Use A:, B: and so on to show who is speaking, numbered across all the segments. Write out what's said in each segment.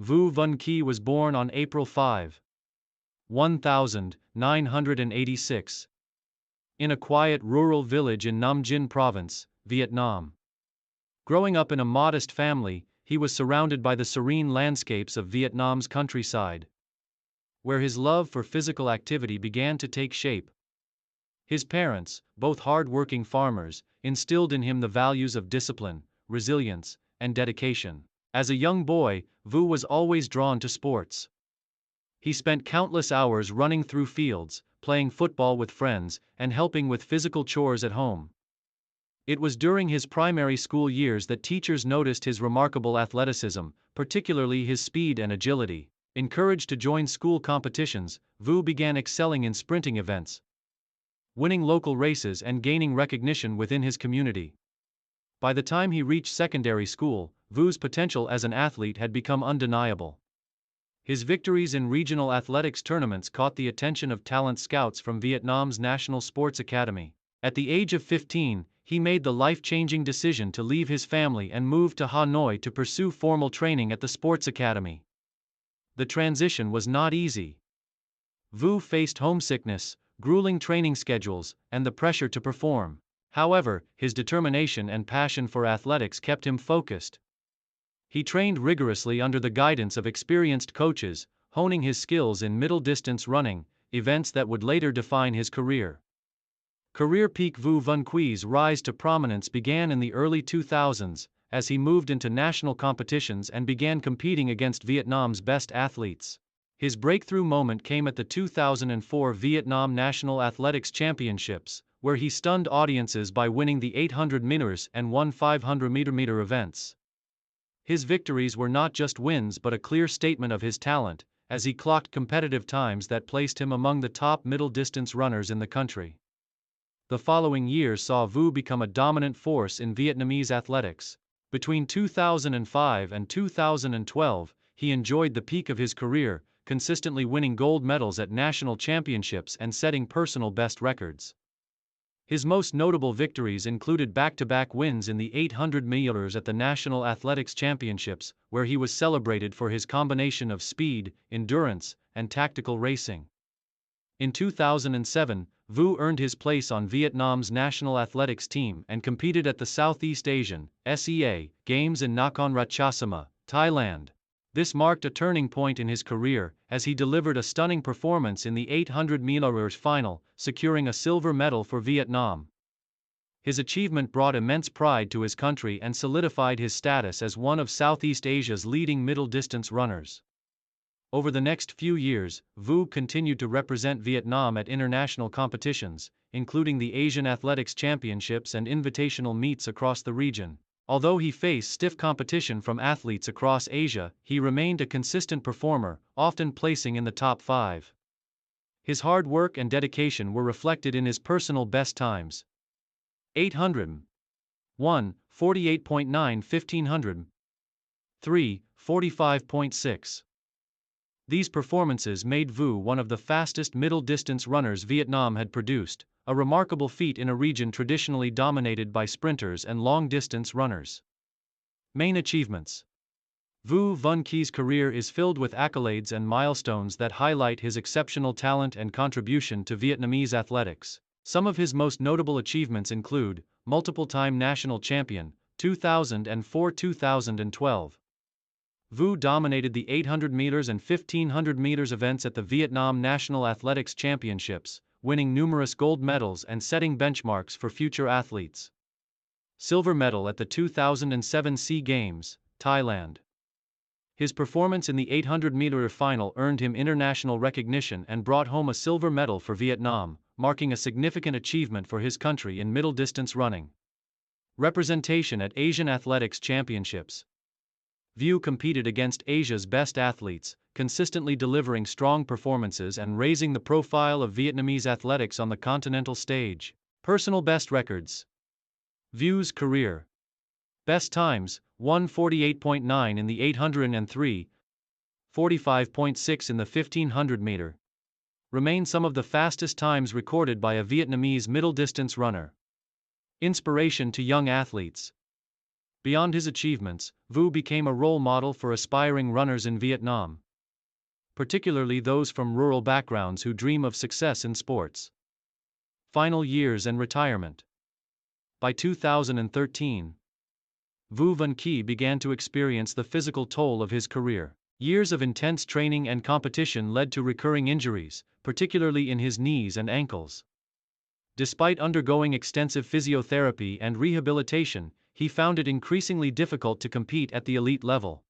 A: Vu Văn Quý was born on April 5, 1986, in a quiet rural village in Nam Dinh province, Vietnam. Growing up in a modest family, he was surrounded by the serene landscapes of Vietnam's countryside, where his love for physical activity began to take shape. His parents, both hard-working farmers, instilled in him the values of discipline, resilience, and dedication. As a young boy, Vu was always drawn to sports. He spent countless hours running through fields, playing football with friends, and helping with physical chores at home. It was during his primary school years that teachers noticed his remarkable athleticism, particularly his speed and agility. Encouraged to join school competitions, Vu began excelling in sprinting events, winning local races and gaining recognition within his community. By the time he reached secondary school, Vu's potential as an athlete had become undeniable. His victories in regional athletics tournaments caught the attention of talent scouts from Vietnam's National Sports Academy. At the age of 15, he made the life-changing decision to leave his family and move to Hanoi to pursue formal training at the Sports Academy. The transition was not easy. Vu faced homesickness, grueling training schedules, and the pressure to perform. However, his determination and passion for athletics kept him focused. He trained rigorously under the guidance of experienced coaches, honing his skills in middle-distance running, events that would later define his career. Career peak Vu Văn Quý rise to prominence began in the early 2000s, as he moved into national competitions and began competing against Vietnam's best athletes. His breakthrough moment came at the 2004 Vietnam National Athletics Championships, where he stunned audiences by winning the 800 meters and 500 meter events. His victories were not just wins but a clear statement of his talent, as he clocked competitive times that placed him among the top middle-distance runners in the country. The following years saw Vu become a dominant force in Vietnamese athletics. Between 2005 and 2012, he enjoyed the peak of his career, consistently winning gold medals at national championships and setting personal best records. His most notable victories included back-to-back wins in the 800 meters at the National Athletics Championships, where he was celebrated for his combination of speed, endurance, and tactical racing. In 2007, Vu earned his place on Vietnam's national athletics team and competed at the Southeast Asian (SEA) Games in Nakhon Ratchasima, Thailand. This marked a turning point in his career, as he delivered a stunning performance in the 800 meters final, securing a silver medal for Vietnam. His achievement brought immense pride to his country and solidified his status as one of Southeast Asia's leading middle-distance runners. Over the next few years, Vu continued to represent Vietnam at international competitions, including the Asian Athletics Championships and invitational meets across the region. Although he faced stiff competition from athletes across Asia, he remained a consistent performer, often placing in the top 5. His hard work and dedication were reflected in his personal best times. 800, 1, 48.9 1500, 3, 45.6. These performances made Vu one of the fastest middle-distance runners Vietnam had produced, a remarkable feat in a region traditionally dominated by sprinters and long-distance runners. Main achievements. Vu Văn Quý career is filled with accolades and milestones that highlight his exceptional talent and contribution to Vietnamese athletics. Some of his most notable achievements include multiple-time national champion, 2004-2012. Vu dominated the 800 meters and 1500 meters events at the Vietnam National Athletics Championships, winning numerous gold medals and setting benchmarks for future athletes. Silver medal at the 2007 SEA Games, Thailand. His performance in the 800-meter final earned him international recognition and brought home a silver medal for Vietnam, marking a significant achievement for his country in middle-distance running. Representation at Asian Athletics Championships. Vu competed against Asia's best athletes, consistently delivering strong performances and raising the profile of Vietnamese athletics on the continental stage. Personal best records. Vu's career. Best times, 1:48.9 in the 800 and 3:45.6 in the 1500 meter. Remain some of the fastest times recorded by a Vietnamese middle-distance runner. Inspiration to young athletes. Beyond his achievements, Vu became a role model for aspiring runners in Vietnam, particularly those from rural backgrounds who dream of success in sports. Final years and retirement. By 2013, Vu Văn Quý began to experience the physical toll of his career. Years of intense training and competition led to recurring injuries, particularly in his knees and ankles. Despite undergoing extensive physiotherapy and rehabilitation, he found it increasingly difficult to compete at the elite level.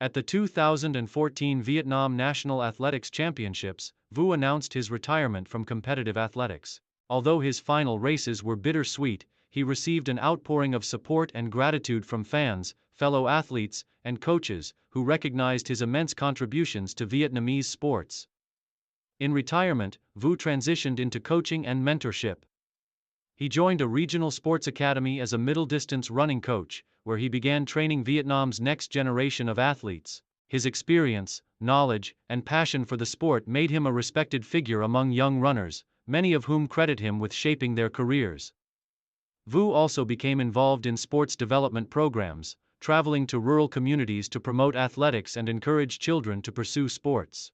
A: At the 2014 Vietnam National Athletics Championships, Vu announced his retirement from competitive athletics. Although his final races were bittersweet, he received an outpouring of support and gratitude from fans, fellow athletes, and coaches, who recognized his immense contributions to Vietnamese sports. In retirement, Vu transitioned into coaching and mentorship. He joined a regional sports academy as a middle-distance running coach, where he began training Vietnam's next generation of athletes. His experience, knowledge, and passion for the sport made him a respected figure among young runners, many of whom credit him with shaping their careers. Vu also became involved in sports development programs, traveling to rural communities to promote athletics and encourage children to pursue sports.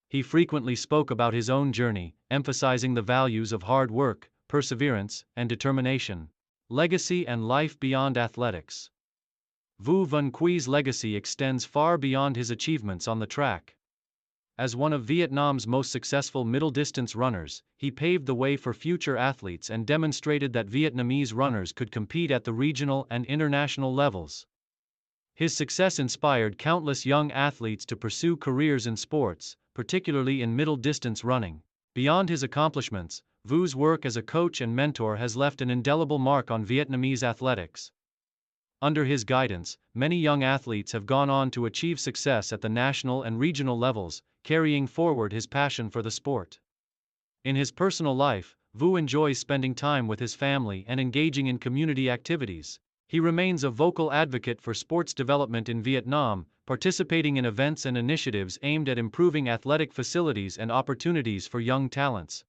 A: He frequently spoke about his own journey, emphasizing the values of hard work, perseverance, and determination. Legacy and life beyond athletics. Vu Văn Quý legacy extends far beyond his achievements on the track. As one of Vietnam's most successful middle-distance runners, he paved the way for future athletes and demonstrated that Vietnamese runners could compete at the regional and international levels. His success inspired countless young athletes to pursue careers in sports, particularly in middle-distance running. Beyond his accomplishments, Vu's work as a coach and mentor has left an indelible mark on Vietnamese athletics. Under his guidance, many young athletes have gone on to achieve success at the national and regional levels, carrying forward his passion for the sport. In his personal life, Vu enjoys spending time with his family and engaging in community activities. He remains a vocal advocate for sports development in Vietnam, participating in events and initiatives aimed at improving athletic facilities and opportunities for young talents.